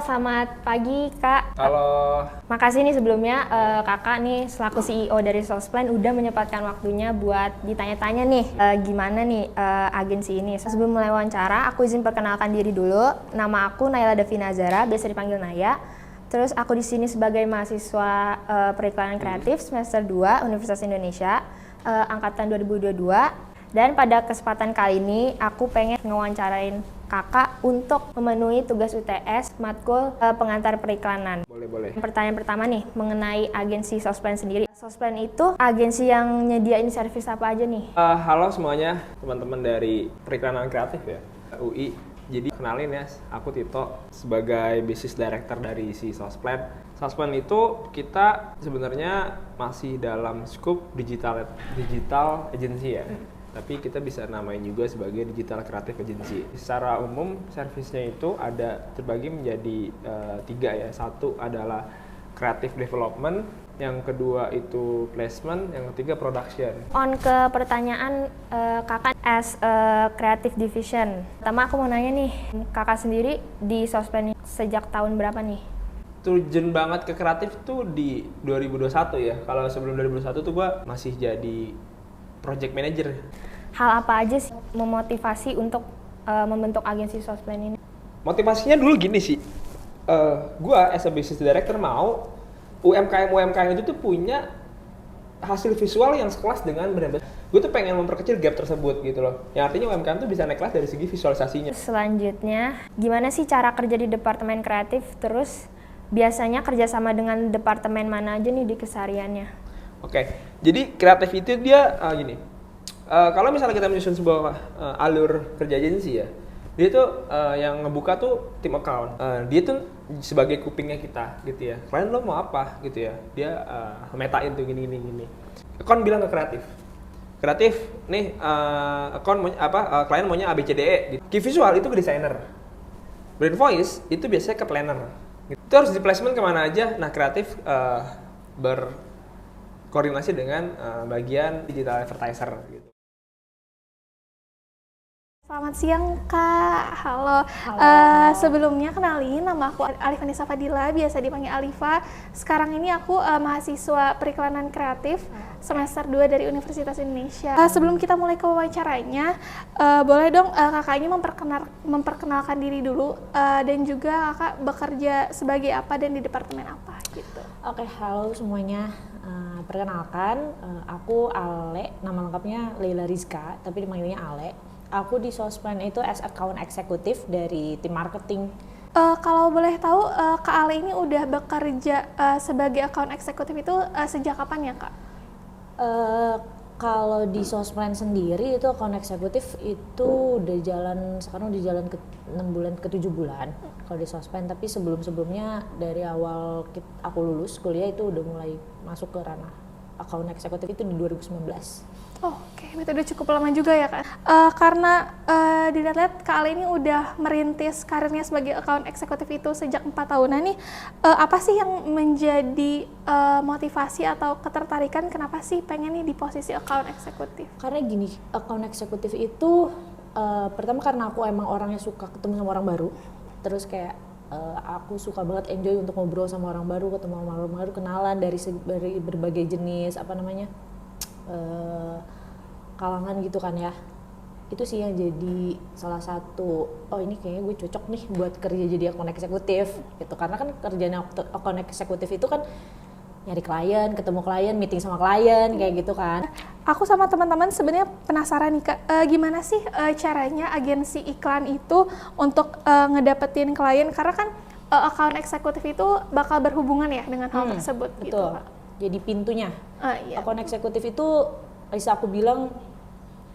selamat pagi Kak. Halo. Makasih nih sebelumnya Kakak nih selaku CEO dari Sosplan udah menyempatkan waktunya buat ditanya-tanya nih gimana nih agensi ini. Sebelum mulai wawancara, aku izin perkenalkan diri dulu. Nama aku Naila Devina Zara, biasa dipanggil Naya. Terus aku di sini sebagai mahasiswa periklanan kreatif semester 2 Universitas Indonesia angkatan 2022. Dan pada kesempatan kali ini aku pengen ngewawancarain Kakak untuk memenuhi tugas UTS matkul pengantar periklanan. Boleh. Pertanyaan pertama nih mengenai agensi Sosplan sendiri. Sosplan itu agensi yang nyediain servis apa aja nih? Halo semuanya, teman-teman dari periklanan kreatif ya, UI. Jadi kenalin ya, aku Tito sebagai business director dari si Sosplan. Sosplan itu kita sebenarnya masih dalam skup digital agency ya. Tapi kita bisa namain juga sebagai digital creative agency. Secara umum servisnya itu ada terbagi menjadi 3 ya. Satu adalah creative development, yang kedua itu placement, yang ketiga production. On ke pertanyaan Kakak as a creative division. Pertama aku mau nanya nih, Kakak sendiri di Sosplan sejak tahun berapa nih? Turun banget ke kreatif tuh di 2021 ya. Kalau sebelum 2021 tuh gua masih jadi project manager. Hal apa aja sih memotivasi untuk membentuk agensi Sosplan ini? Motivasinya dulu gini sih, gua as a business director mau UMKM itu tuh punya hasil visual yang sekelas dengan brand. Gue tuh pengen memperkecil gap tersebut gitu loh. Yang artinya UMKM tuh bisa naik kelas dari segi visualisasinya. Selanjutnya, gimana sih cara kerja di departemen kreatif? Terus biasanya kerjasama dengan departemen mana aja nih di kesehariannya? Oke, jadi kreatif itu dia gini. Kalau misalnya kita menyusun sebuah alur kerja agensi ya, dia tuh yang ngebuka tuh tim account. Dia tuh sebagai kupingnya kita gitu ya. Klien lo mau apa gitu ya? Dia metain tuh gini. Account bilang ke kreatif. Kreatif nih account klien maunya ABCDE gitu. Key visual itu ke desainer. Brand voice itu biasanya ke planner. Itu harus di placement kemana aja. Nah kreatif berkoordinasi dengan bagian digital advertiser gitu. Selamat siang Kak, halo. Sebelumnya kenalin, nama aku Alifa Nisa Fadila, biasa dipanggil Alifa. Sekarang ini aku mahasiswa periklanan kreatif semester 2 dari Universitas Indonesia. Sebelum kita mulai ke wawancaranya, boleh dong kakaknya memperkenalkan diri dulu dan juga kakak bekerja sebagai apa dan di departemen apa gitu. Oke, halo semuanya. Perkenalkan, aku Ale, nama lengkapnya Leila Rizka, tapi dipanggilnya Ale. Aku di Sosplan itu as account eksekutif dari tim marketing. Kalau boleh tahu, Kak Ale ini udah bekerja sebagai account eksekutif itu sejak kapan ya Kak? Kalau di Sosplan sendiri itu account eksekutif itu sekarang udah jalan ke 6 bulan ke 7 bulan kalau di Sosplan, tapi sebelumnya dari awal aku lulus kuliah itu udah mulai masuk ke ranah account eksekutif itu di 2019. Oke, itu udah cukup lama juga ya Kak. Karena dilihat-lihat Kak Ale ini udah merintis karirnya sebagai account eksekutif itu sejak 4 tahunan nih. Apa sih yang menjadi motivasi atau ketertarikan kenapa sih pengen nih di posisi account eksekutif? Karena gini, account eksekutif itu pertama karena aku emang orangnya suka ketemu sama orang baru. Terus kayak aku suka banget enjoy untuk ngobrol sama orang baru, ketemu sama orang baru, kenalan dari berbagai jenis kalangan gitu kan ya. Itu sih yang jadi salah satu, oh ini kayaknya gue cocok nih buat kerja jadi account eksekutif gitu. Karena kan kerjanya account eksekutif itu kan nyari klien, ketemu klien, meeting sama klien kayak gitu kan. Aku sama teman-teman sebenarnya penasaran nih Kak, gimana sih caranya agensi iklan itu untuk ngedapetin klien, karena kan account eksekutif itu bakal berhubungan ya dengan hal tersebut. Betul. Gitu Kak. Jadi pintunya. Iya. Account eksekutif itu bisa aku bilang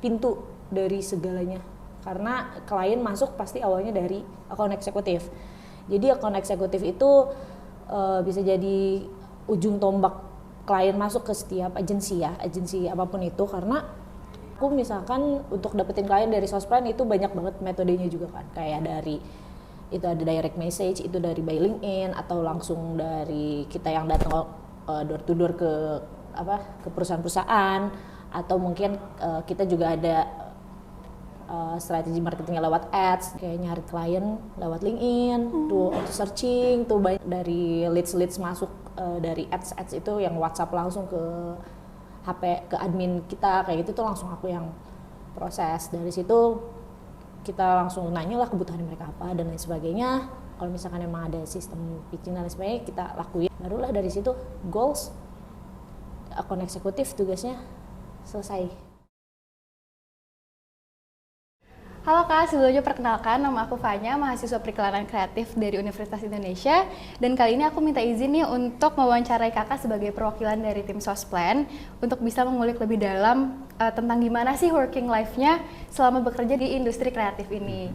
pintu dari segalanya. Karena klien masuk pasti awalnya dari account eksekutif. Jadi account eksekutif itu bisa jadi ujung tombak klien masuk ke setiap agensi ya, agensi apapun itu. Karena aku misalkan untuk dapetin klien dari Sosplan itu banyak banget metodenya juga kan. Kayak dari itu ada direct message, itu dari by LinkedIn, atau langsung dari kita yang datang door to door ke perusahaan-perusahaan, atau mungkin kita juga ada strategi marketingnya lewat ads, kayak nyari klien lewat LinkedIn, tuh auto searching, tuh banyak dari leads masuk dari ads itu yang WhatsApp langsung ke HP, ke admin kita, kayak gitu tuh langsung aku yang proses. Dari situ kita langsung nanya lah kebutuhan mereka apa dan lain sebagainya. Kalau misalkan emang ada sistem pitching dan lain sebagainya, kita lakuin. Barulah dari situ goals, akun eksekutif tugasnya selesai. Halo Kak, sebelumnya perkenalkan nama aku Fanya, mahasiswa periklanan kreatif dari Universitas Indonesia. Dan kali ini aku minta izin nih untuk mewawancarai Kakak sebagai perwakilan dari tim Sosplan untuk bisa mengulik lebih dalam tentang gimana sih working life-nya selama bekerja di industri kreatif ini.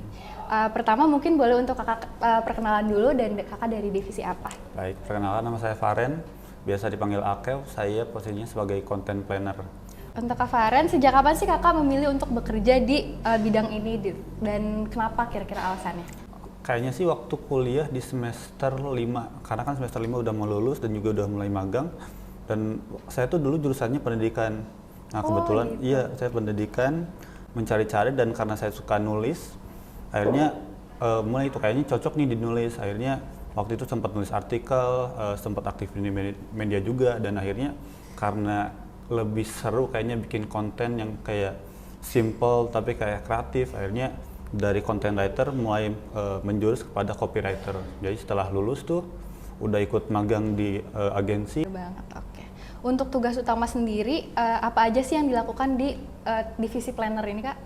Pertama mungkin boleh untuk Kakak perkenalan dulu dan Kakak dari divisi apa? Baik, perkenalkan nama saya Faren, biasa dipanggil Akew, saya posisinya sebagai content planner. Untuk Kak Faren, sejak kapan sih Kakak memilih untuk bekerja di bidang ini dan kenapa kira-kira alasannya? Kayaknya sih waktu kuliah di semester 5, karena kan semester 5 udah mau lulus dan juga udah mulai magang. Dan saya tuh dulu jurusannya pendidikan. Nah kebetulan gitu. iya saya pendidikan, mencari-cari dan karena saya suka nulis, akhirnya mulai itu kayaknya cocok nih dinulis. Akhirnya waktu itu sempat nulis artikel, sempat aktif di media juga dan akhirnya karena lebih seru kayaknya bikin konten yang kayak simple tapi kayak kreatif, akhirnya dari content writer mulai menjurus kepada copywriter. Jadi setelah lulus tuh udah ikut magang di agensi. Banget, oke. Untuk tugas utama sendiri, apa aja sih yang dilakukan di divisi planner ini Kak?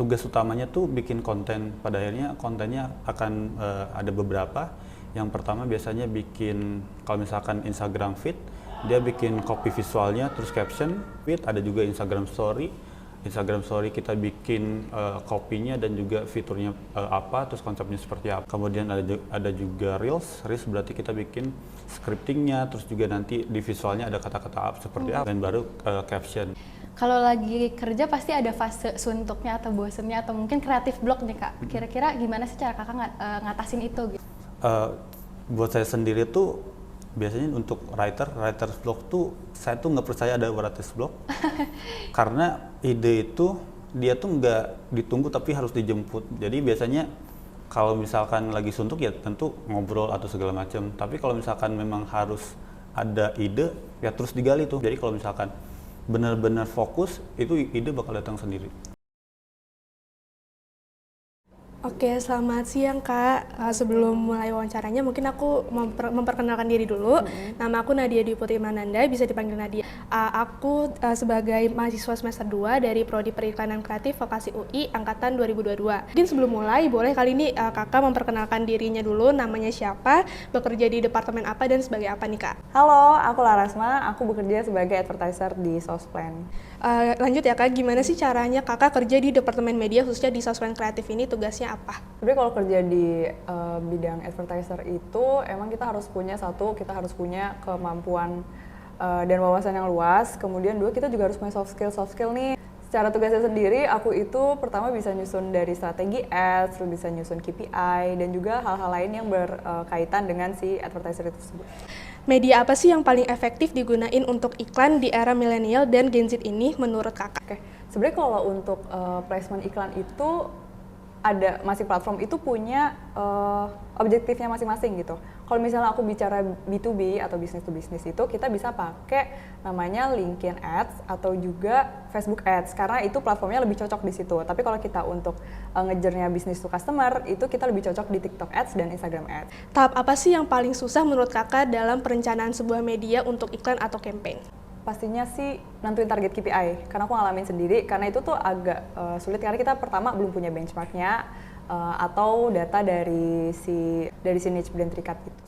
Tugas utamanya tuh bikin konten. Pada akhirnya kontennya akan ada beberapa. Yang pertama biasanya bikin kalau misalkan Instagram feed, dia bikin copy visualnya, terus caption, feed, ada juga Instagram story. Instagram story kita bikin copy-nya dan juga fiturnya apa, terus konsepnya seperti apa. Kemudian ada juga Reels berarti kita bikin scriptingnya, terus juga nanti di visualnya ada kata-kata apa seperti apa, dan baru caption. Kalau lagi kerja pasti ada fase suntuknya atau bosennya atau mungkin kreatif block nih Kak. Kira-kira gimana sih cara Kakak ngatasin itu gitu? Buat saya sendiri tuh biasanya untuk writer's block tuh saya tuh nggak percaya ada writer's block karena ide itu dia tuh nggak ditunggu tapi harus dijemput. Jadi biasanya kalau misalkan lagi suntuk ya tentu ngobrol atau segala macam. Tapi kalau misalkan memang harus ada ide ya terus digali tuh. Jadi kalau misalkan benar-benar fokus itu ide bakal datang sendiri. Oke, selamat siang Kak. Sebelum mulai wawancaranya, mungkin aku memperkenalkan diri dulu. Nama aku Nadia Dwi Putri Mananda, bisa dipanggil Nadia. Aku sebagai mahasiswa semester 2 dari Prodi Periklanan Kreatif Vokasi UI Angkatan 2022. Mungkin sebelum mulai, boleh kali ini Kakak memperkenalkan dirinya dulu, namanya siapa, bekerja di departemen apa, dan sebagai apa nih Kak? Halo, aku Larasma, aku bekerja sebagai advertiser di Sosplan. Lanjut ya Kak, gimana sih caranya Kakak kerja di departemen media, khususnya di Sosplan Kreatif ini, tugasnya apa? Sebenarnya kalau kerja di bidang advertiser itu emang kita harus punya kemampuan dan wawasan yang luas. Kemudian dua, kita juga harus punya soft skill nih. Secara tugasnya sendiri, aku itu pertama bisa nyusun dari strategi ads, terus bisa nyusun KPI, dan juga hal-hal lain yang berkaitan dengan si advertiser itu tersebut. Media apa sih yang paling efektif digunain untuk iklan di era milenial dan Gen Z ini menurut Kakak? Oke, sebenarnya kalau untuk placement iklan itu masing platform itu punya objektifnya masing-masing gitu. Kalau misalnya aku bicara B2B atau business to business itu kita bisa pakai namanya LinkedIn Ads atau juga Facebook Ads karena itu platformnya lebih cocok di situ. Tapi kalau kita untuk ngejarnya business to customer itu kita lebih cocok di TikTok Ads dan Instagram Ads. Tahap apa sih yang paling susah menurut Kakak dalam perencanaan sebuah media untuk iklan atau campaign? Pastinya sih nentuin target KPI, karena aku ngalamin sendiri, karena itu tuh agak sulit karena kita pertama belum punya benchmarknya atau data dari si niche brand terikat gitu.